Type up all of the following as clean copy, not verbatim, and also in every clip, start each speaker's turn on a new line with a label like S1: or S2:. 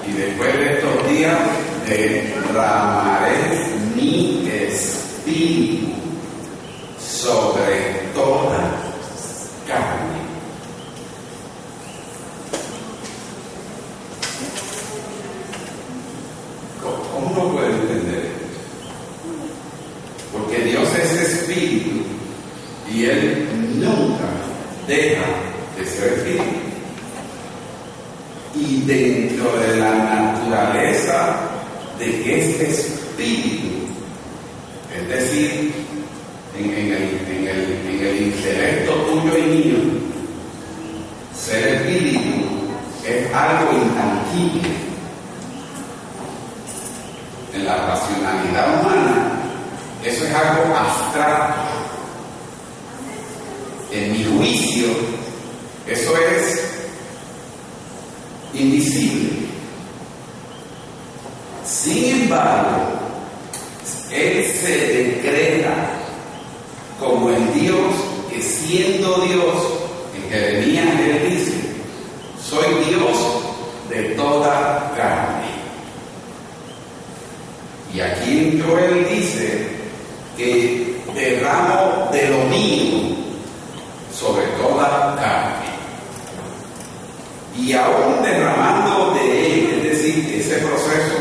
S1: Y después de estos días derramaré mi espíritu sobre toda carne. ¿Cómo uno puede entender? Porque Dios es espíritu y Él nunca deja de ser espíritu. Y dentro de la naturaleza de que este espíritu, es decir, en el intelecto tuyo y mío, ser espíritu es algo intangible. En la racionalidad humana, eso es algo abstracto. En mi juicio, eso es invisible. Sin embargo, Él se decreta como el Dios que, siendo Dios, en Jeremías Él dice: soy Dios de toda carne. Y aquí en Joel dice que derramo de lo mío sobre toda carne. Y aún derramando de él, es decir, que ese proceso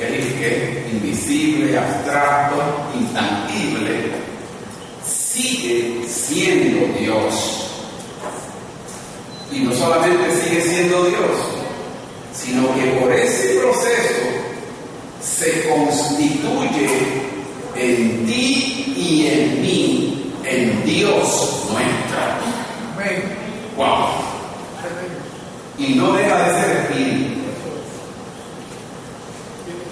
S1: que es invisible, abstracto, intangible, sigue siendo Dios. Y no solamente sigue siendo Dios, sino que por ese proceso se constituye en ti y en mí, en Dios nuestro. ¡Wow! Y no deja de ser espíritu.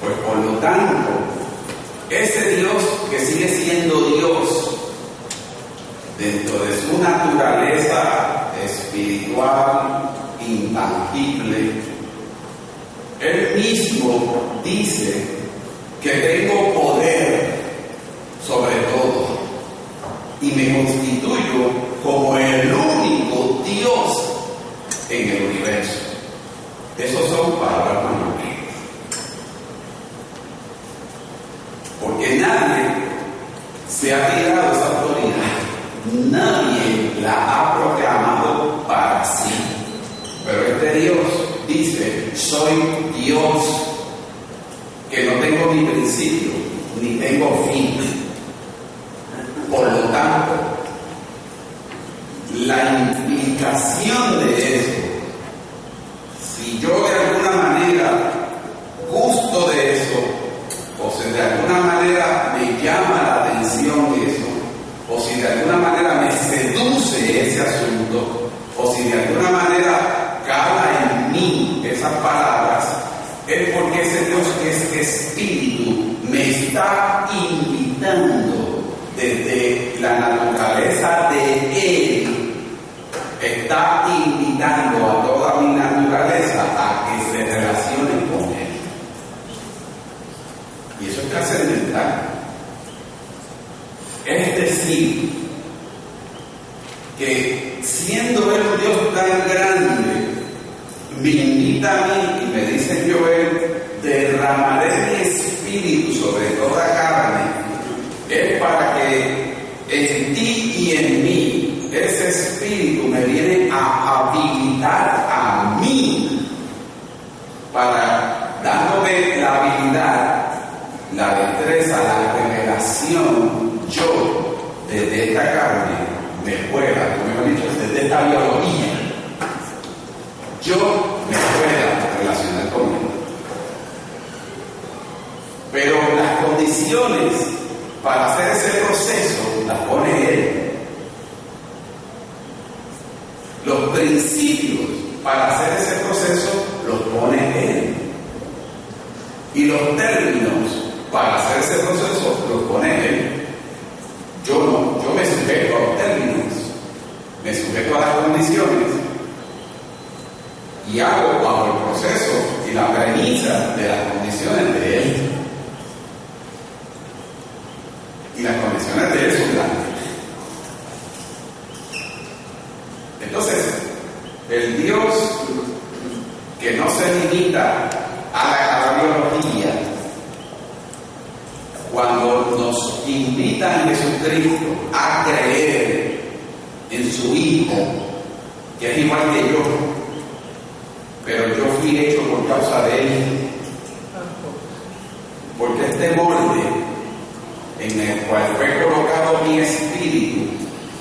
S1: Pues por lo tanto, ese Dios que sigue siendo Dios dentro de su naturaleza espiritual, intangible, Él mismo dice que tengo poder sobre todo y me constituyo como el único Dios en el universo. Esos son palabras mayores. Porque nadie se ha tirado esa autoridad. Nadie la ha proclamado para sí. Pero este Dios dice: soy Dios, que no tengo ni principio, ni tengo fin. Por lo tanto, la implicación de eso, si yo de alguna manera gusto de eso, o si de alguna manera me llama la atención eso, o si de alguna manera me seduce ese asunto, o si de alguna manera cala en mí esas palabras, es porque ese Dios que es espíritu me está invitando desde la naturaleza de Él. Está invitando a toda mi naturaleza a que se relacione con Él. Y eso es trascendental. Es decir, que siendo Él un Dios tan grande, me invita a mí y me dice Joel: derramaré mi espíritu sobre toda carne. Es para que en ti y en mí ese espíritu me viene a habilitar a mí, para dándome la habilidad, la destreza, la revelación. Yo desde esta carne me pueda, como he dicho, desde esta biología, yo me pueda relacionar con Él. Pero las condiciones para hacer ese proceso las pone Él. Los principios para hacer ese proceso los pone Él. Y los términos para hacer ese proceso los pone Él. Yo no, yo me sujeto a los términos, me sujeto a las condiciones y hago bajo el proceso y la premisa de las condiciones de Él. Y las condiciones de Él son grandes. Entonces, el Dios que no se limita a la biología, cuando nos invitan a Jesucristo a creer en su Hijo, que es igual que yo, pero yo fui hecho por causa de Él, porque este molde en el cual fue colocado mi espíritu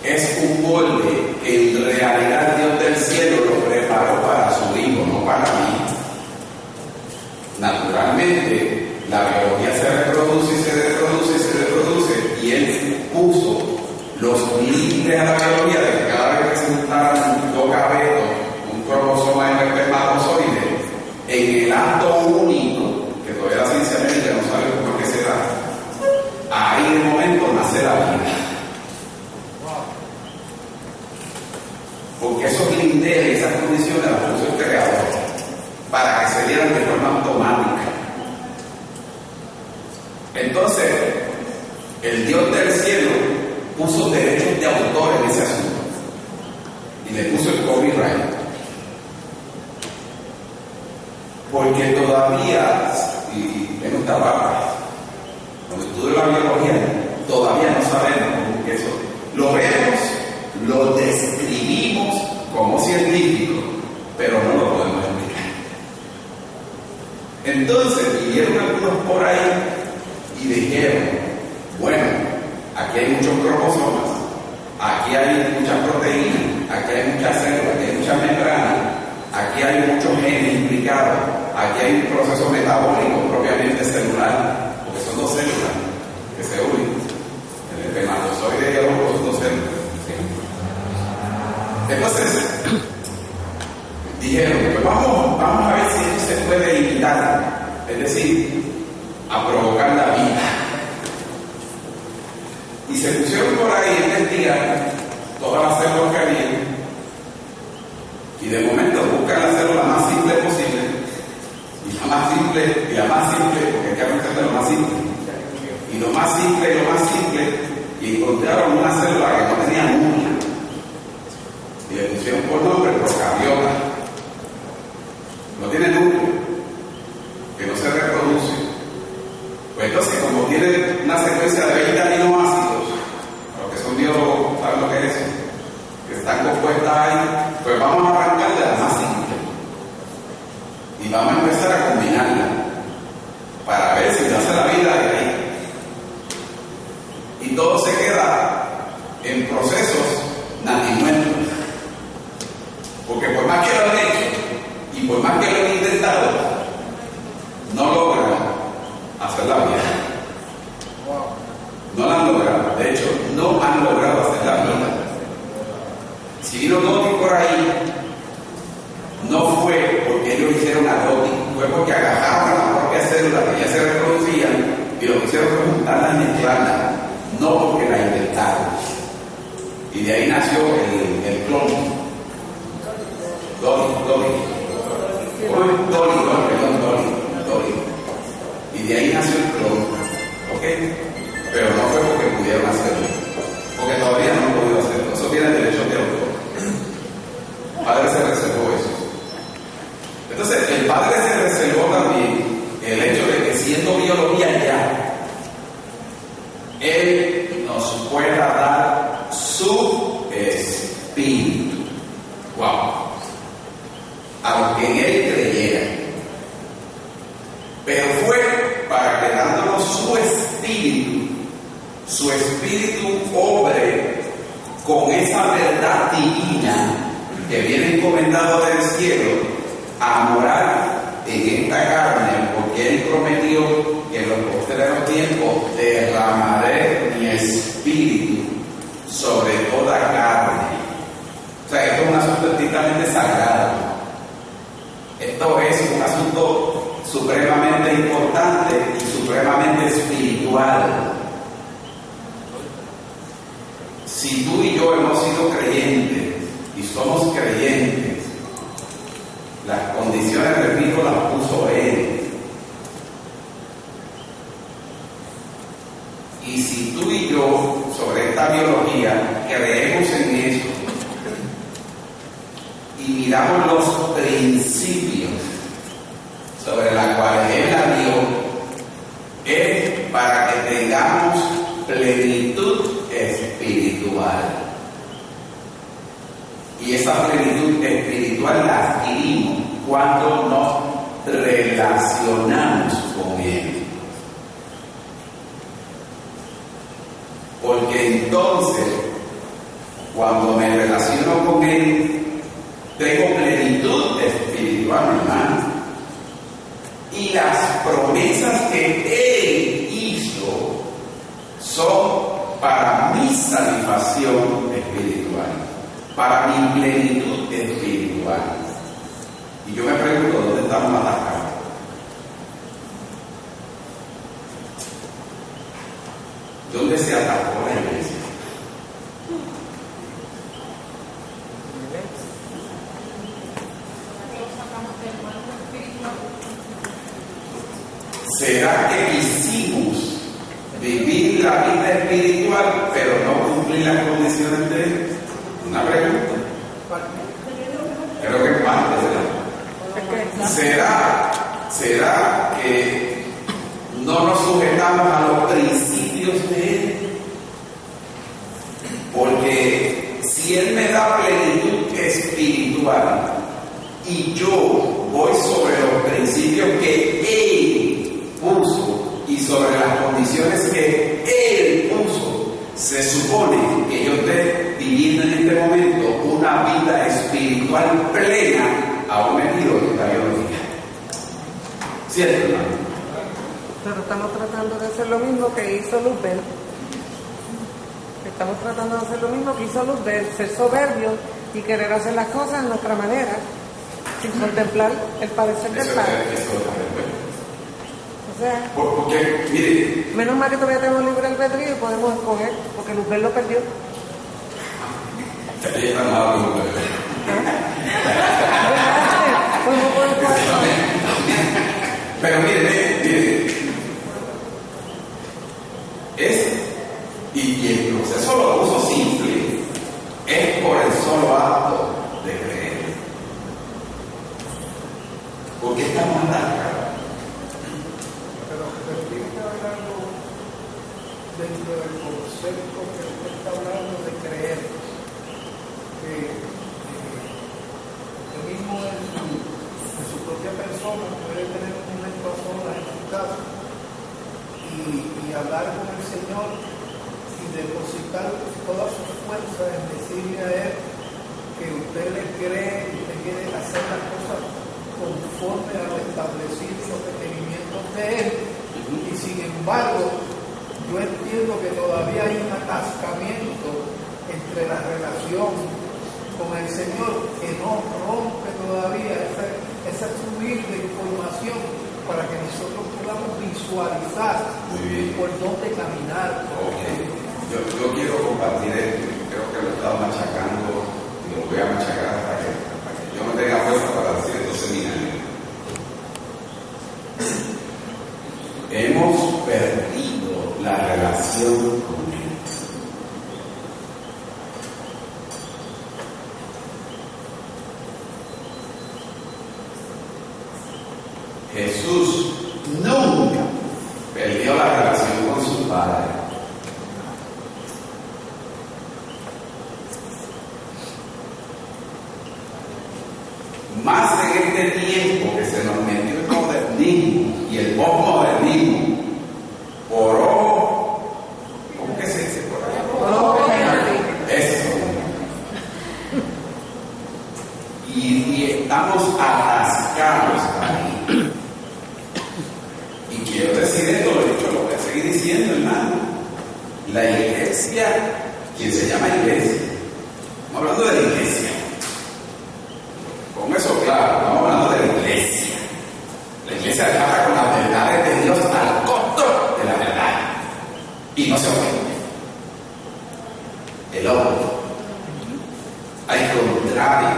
S1: es un molde que en realidad Dios del cielo lo preparó para su Hijo, no para mí. Naturalmente, la biología se reproduce y se reproduce y se reproduce, y Él puso los límites a la biología de que cada vez que se juntaran dos gametos, un cromosoma en el espermatozoide, en el acto único, que todavía la ciencia médica no sabe cómo es que se da, ahí de momento nace la vida. Porque esos límites y esas condiciones las puso el Creador para que se dieran de forma automática. Entonces, el Dios del cielo puso derechos de autor en ese asunto y le puso el copyright, porque todavía, y en nuestra parte, cuando estudio la biología, todavía no sabemos que eso lo vemos, lo describimos como científicos, pero no lo podemos explicar. Entonces vinieron algunos por ahí y dijeron, bueno, aquí hay muchos cromosomas, aquí hay muchas proteínas, aquí hay muchas células, aquí hay muchas membranas, aquí hay muchos genes implicados, aquí hay un proceso metabólico propiamente celular, porque son dos células que se unen, el espermatozoide y el óvulo son dos células. Entonces dijeron, pues vamos a ver si esto se puede imitar, es decir, a provocar la vida. Y se pusieron por ahí a investigar todas las células que había, y de momento buscan la célula más simple posible, y la más simple, porque hay que aprender lo más simple, y lo más simple, y encontraron una célula que no tenía núcleo, y le pusieron por nombre procardiota. No tiene núcleo, que no se reproduce. Pues entonces, como tiene una secuencia de 20 aminoácidos, los que son biólogos saben lo que es eso, que están compuestas ahí, pues vamos a arrancar de la más simple y vamos a empezar a combinarla para ver si nace la vida de ahí. Y todo se queda en procesos natimuertos, porque por más que lo han hecho y por más que lo han intentado, no logran hacer la vida. No la han logrado. De hecho, no han logrado hacer la vida. Si vino Doti por ahí, no fue porque ellos hicieron a Doti, fue porque agarraron a la propia célula que ya se reproducían y lo que hicieron fue juntarla y mezclarla, no porque la inventaron. Y de ahí nació el clon. Dolly. Y de ahí nació el clon, ¿ok? Pero no fue porque pudieron hacerlo, porque todavía no han podido hacerlo. Eso tiene derecho de autor. El padre se reservó eso. Entonces, el padre se reservó también el hecho de que siendo biología ya, él nos pueda dar su espíritu. Wow. Aunque en él creyera, pero fue para que dándonos su espíritu obre con esa verdad divina que viene encomendado del cielo a morar en esta carne, porque él prometió que en los posteriores tiempos derramaré mi espíritu sobre toda carne. O sea, esto es un asunto estrictamente sagrado. Esto es un asunto supremamente importante y supremamente espiritual. Si tú y yo hemos sido creyentes y somos creyentes, las condiciones, repito, las puso Él. Y si tú y yo, sobre esta biología, creemos en eso y miramos los principios cuando nos relacionamos con Él. Porque entonces, cuando me relaciono con Él, tengo plenitud espiritual, hermano. Y las promesas que Él hizo son para mi satisfacción espiritual, para mi plenitud espiritual. Y yo me pregunto, ¿dónde estamos atacados? ¿Dónde se atacó la iglesia? ¿Será que quisimos vivir la vida espiritual pero no cumplir las condiciones de Él? Una pregunta. Creo que es parte, ¿verdad? ¿Será que no nos sujetamos a los principios de Él? Porque si Él me da plenitud espiritual y yo voy sobre los principios que Él puso y sobre las condiciones que Él puso, se supone que yo esté viviendo en este momento una vida espiritual plena, aún metido en esta biología. ¿Cierto, hermano?
S2: Pero estamos tratando de hacer lo mismo que hizo Luther. Estamos tratando de hacer lo mismo que hizo Luther, ser soberbios y querer hacer las cosas de nuestra manera, sin contemplar el padecer del Padre. O sea,
S1: porque, mire,
S2: menos mal que todavía tenemos libre albedrío y podemos escoger, porque Luther lo perdió.
S1: Pero mire, y el proceso lo uso simple, es por el solo acto de creer. ¿Por qué estamos atacados?
S3: Pero permite hablarlo dentro del concepto que usted está hablando de creer, que usted mismo en su propia persona puede tener un momento a solas en su casa y hablar con el Señor y depositar todas sus fuerzas en decirle a Él que usted le cree, que usted quiere hacer las cosas conforme a lo establecido y los requerimientos de Él. Y sin embargo, yo entiendo que todavía hay un atascamiento entre la relación con el Señor que no rompe todavía ese fluir de información para que nosotros podamos visualizar por dónde caminar.
S1: Okay. Yo quiero compartir esto, creo que lo he estado machacando y lo voy a machacar hasta que yo no tenga fuerza para decir estos seminarios. Hemos perdido la relación con Él. Jesús nunca perdió la relación con su Padre. Más en este tiempo que se nos metió el modernismo y el postmodernismo, ¿cómo que se dice por ahí? Eso. Y estamos atascados ahí. Y quiero decir esto, lo he dicho, lo voy a seguir diciendo, hermano. La iglesia, quien se llama iglesia, estamos hablando de la iglesia. Con eso claro, estamos hablando de la iglesia. La iglesia trata con las verdades de Dios al costo de la verdad. Y no se ofende. El hombre, al contrario,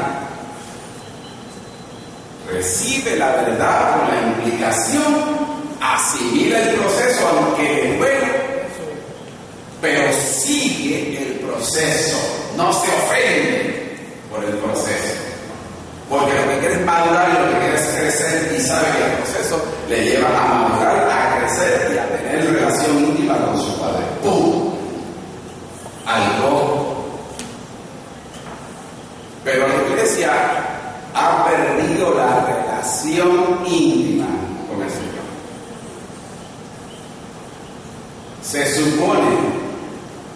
S1: recibe la verdad con la implicación, asimila el proceso aunque es bueno, pero sigue el proceso, no se ofende por el proceso, porque lo que quiere es madurar y lo que quiere es crecer y sabe que el proceso le lleva a madurar, a crecer y a tener relación íntima con su Padre. ¡Pum! Algo. Pero la iglesia ha perdido la relación íntima con el Señor. Se supone,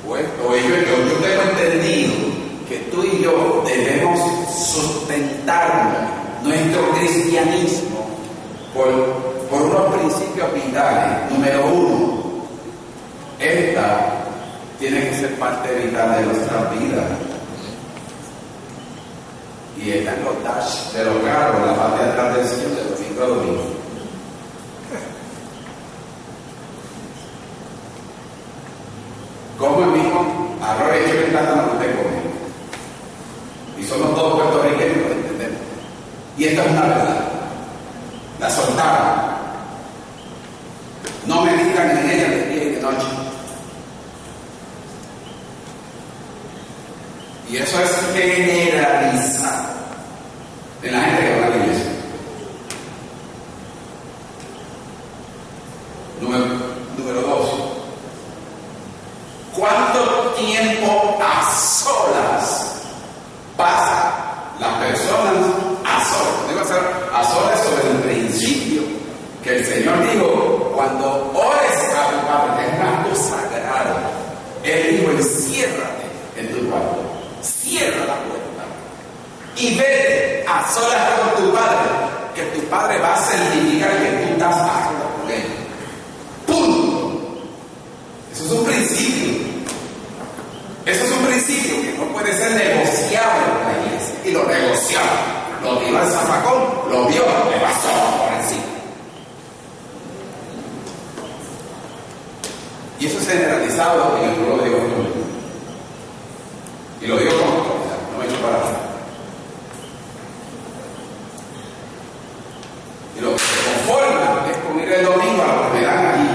S1: pues, yo tengo entendido que tú y yo debemos sustentar nuestro cristianismo por unos principios vitales. Número uno, esta tiene que ser parte vital de nuestra vida. Y está en los dash de los carros, en la parte de atrás del cielo, de domingo a domingo. Como el mismo arroz hecho de plátano que usted come. Y somos todos puertorriqueños, lo entendemos. Y esta es una verdad. La soltaron. No me digan en ella de día y de noche. Y eso es generalizar en la gente que va a la iglesia. Número dos. ¿Cuánto tiempo a solas pasa las personas a solas? Digo a solas sobre el principio que el Señor dijo: cuando ores a tu Padre, que es un acto sagrado, Él dijo: enciérrate en tu cuarto, cierra la puerta y vete a solas con tu Padre, que tu Padre va a certificar que tú estás a solas con Él. Punto. Eso es un principio. Eso es un principio que no puede ser negociable en la iglesia. Y lo negociaba. Lo tiró al zafacón, lo vio, le pasó por encima. Y eso es generalizado en el pueblo de Dios. Y lo digo con autoridad, no me echo para atrás. Y lo que se conforma es con ir el domingo a la que me dan allí.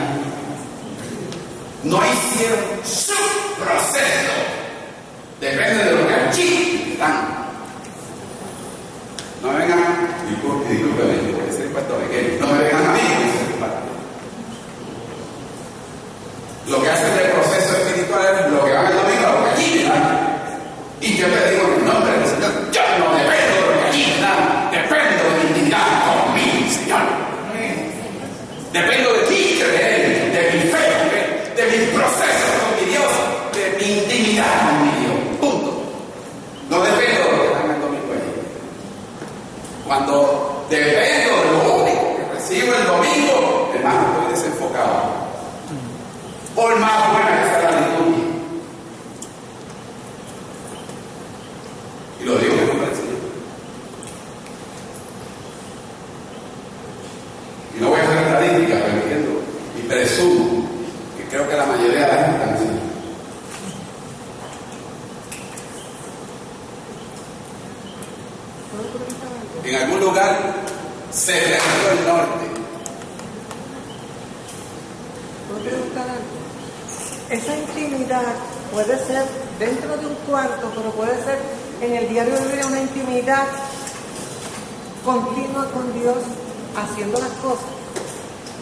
S1: No hicieron su proceso. Depende de lo que allí están. No me vengan, discúlpeme, porque soy puertorriqueño. No me vengan a mí, lo que hacen del proceso espiritual es lo que van el domingo a lo que allí me dan. Y yo te digo en el nombre del Señor, yo no dependo de lo que allí me dan, dependo de mi intimidad con mi Señor. Dependo de ti creer, de mi fe, de mis procesos con mi Dios, de mi intimidad con mi Dios. Punto. No dependo de lo que dan el domingo allí. Cuando dependo de lo único que recibo el domingo, hermano, estoy desenfocado. Por más buena que sea la liturgia. Y lo digo en nombre del Señor. Y no voy a hacer estadísticas, pero entiendo y presumo que creo que la mayoría de la gente está así. En algún lugar se realizó el norte.
S2: ¿Puedo preguntar algo? Esa intimidad puede ser dentro de un cuarto, pero puede ser en el diario de vida una intimidad continua con Dios, haciendo las cosas.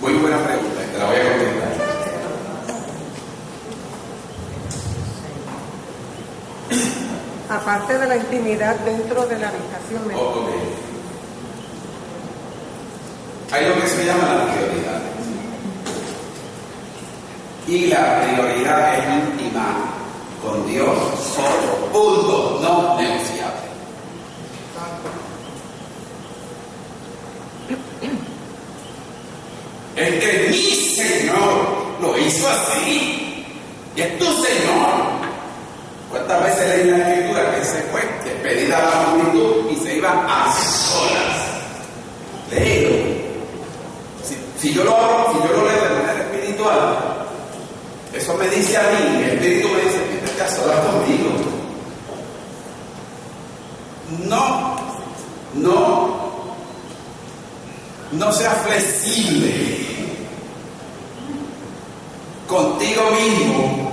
S1: Muy buena pregunta, te la voy a contestar.
S2: Aparte de la intimidad dentro de la habitación.
S1: Ok. Hay lo que se llama la prioridad. Y la prioridad es íntima con Dios solo, punto, no negociable. Es que mi Señor lo hizo así, y es tu Señor. ¿Cuántas veces leí la Escritura que se fue despedida a la multitud y se iba a solas? Léelo. Si yo lo leo de manera espiritual, eso me dice a mí, el Espíritu me dice: vete a solas conmigo. No seas flexible contigo mismo,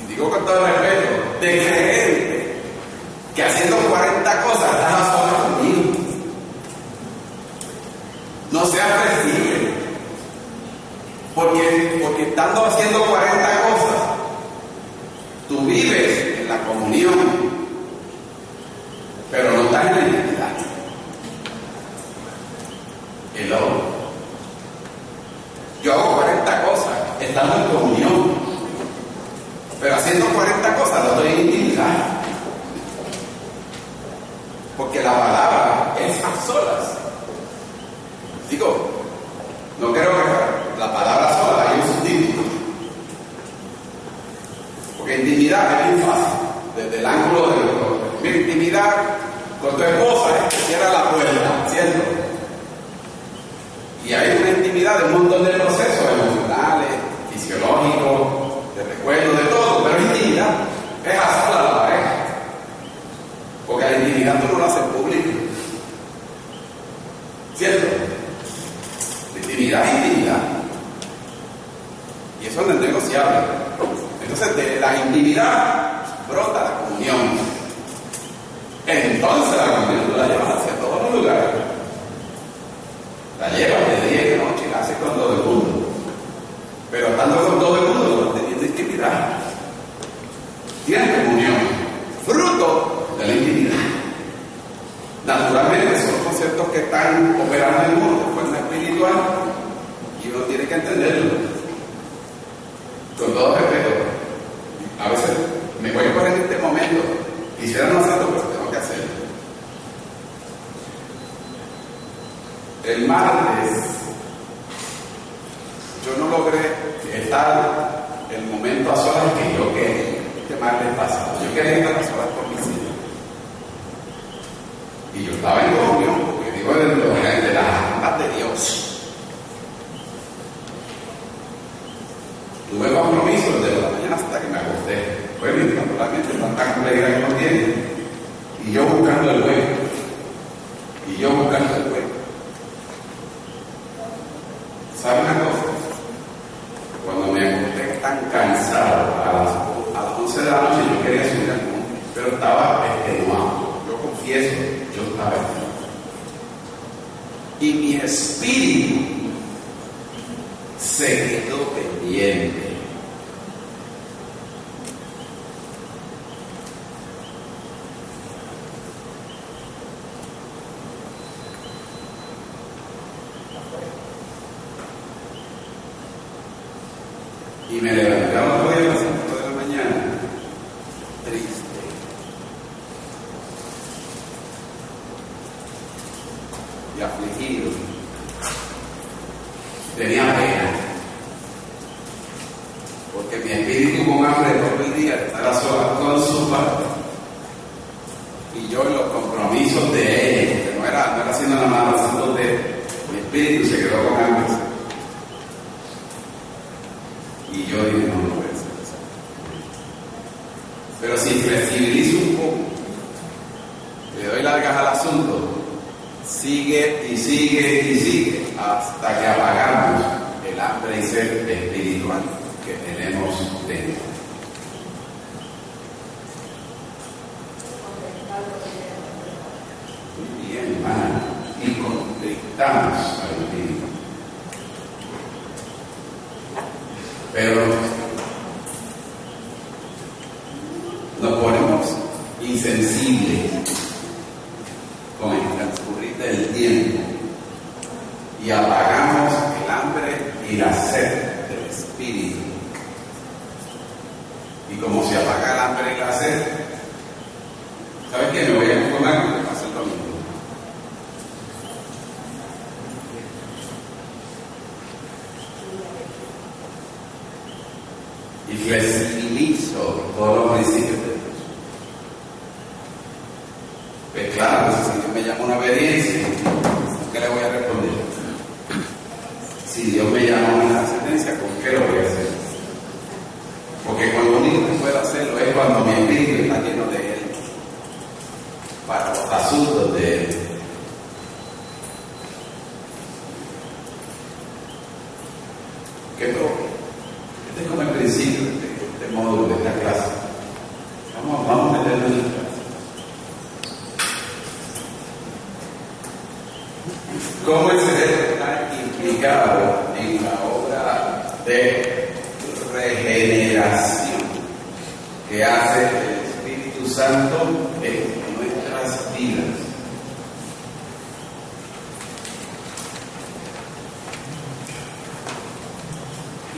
S1: y digo con todo respeto, de creer que haciendo 40 cosas estás a solas conmigo. No seas flexible, porque estando haciendo 40 cosas, tú vives en la comunión, pero no estás en la identidad. Hello. Yo hago 40 cosas estando en comunión, pero haciendo 40 cosas no estoy en intimidad. Porque la palabra es a solas. Digo, no creo que la palabra sola hay un subtítulo. Porque intimidad es muy fácil, desde el ángulo de mi intimidad con tu esposa es que cierra la puerta, ¿cierto? Y hay una intimidad de un montón de procesos emocionales, fisiológicos, de recuerdo, de todo, pero intimidad es a sola la pareja. Porque la intimidad tú no la haces pública, ¿cierto? La intimidad es intimidad. Y eso no es negociable. Entonces, de la intimidad brota la comunión. Entonces, la comunión tú la llevas hacia todos los lugares. La llevas de día y de noche y la haces con todo el mundo. Pero estando con todo el mundo, no teniendo intimidad. Tienes comunión. Fruto de la intimidad. Naturalmente, son conceptos que están operando en el mundo de forma espiritual y uno tiene que entenderlo. Con todo respeto. A veces me voy a poner en este momento, quisiera no hacerlo, pero tengo que hacerlo. El martes, yo no logré estar el momento a solas que yo quería. Este martes pasado, yo quería estar a solas con mis hijos. Y yo estaba en comunión, porque digo de las almas de Dios. Tuve compromisos desde la mañana hasta que me acosté. Pues naturalmente tanta complejidad que no tiene. Y yo buscando el hueco. ¿Sabe una cosa? Cuando me acosté tan cansado a las 11 de la noche, yo quería subir al monte, pero estaba extenuado. Yo confieso, yo estaba extenuado. Y mi espíritu se quedó pendiente. Y me levanté a las 5 de la mañana, triste. Y afligido. Tenía pena. Porque mi espíritu con hambre todo el día estará sola con su padre. Y yo en los compromisos de él, que no era haciendo nada más, haciendo de mi espíritu se quedó con hambre. Y yo dije, no puede ser eso. Pero si flexibilizo un poco, le doy largas al asunto, sigue y sigue y sigue hasta que apagamos el hambre y sed espiritual que tenemos dentro. Muy bien, hermana. Y contristamos al espíritu. Pero nos ponemos insensibles con el transcurrir del tiempo y apagamos el hambre y la sed del espíritu. Y como se apaga el hambre y la sed, ¿sabes qué? Me voy a conformar con que pasa lo mismo. Y flexibilizo todos los principios de Dios. Pues claro, si Dios me llama a una obediencia, ¿qué le voy a responder? Si Dios me llama a una ascendencia, ¿con qué lo voy a hacer? Porque cuando único que puedo hacerlo es cuando mi espíritu está lleno de Él, para los asuntos de Él. ¿Qué provoca? Este es como el principio de este módulo, de esta clase. Vamos a meternos en la clase. ¿Cómo el cerebro está implicado en la obra de regeneración que hace el Espíritu Santo en nuestras vidas?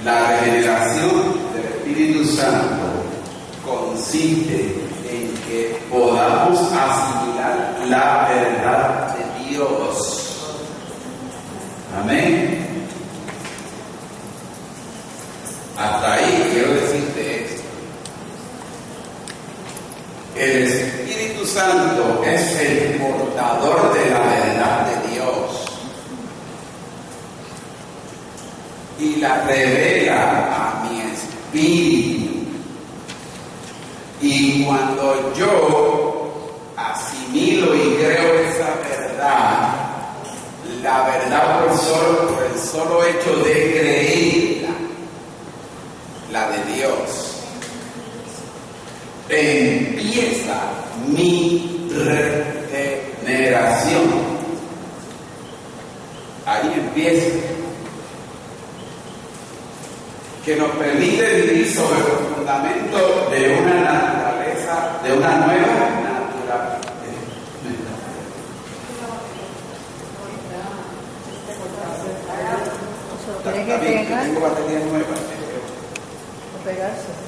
S1: La regeneración del Espíritu Santo consiste en que podamos asimilar la verdad de Dios. Amén. Hasta ahí quiero decirte esto. El Espíritu Santo es el portador de la verdad de Dios y la revela a mi espíritu. Y cuando yo asimilo y creo esa verdad, la verdad por el solo hecho de creerla, la de Dios, empieza mi regeneración. Ahí empieza. Que nos permite vivir sobre el fundamento de una naturaleza, de una nueva naturaleza.
S2: Tiene que pegar
S1: tengo batería nueva.
S2: o pegarse.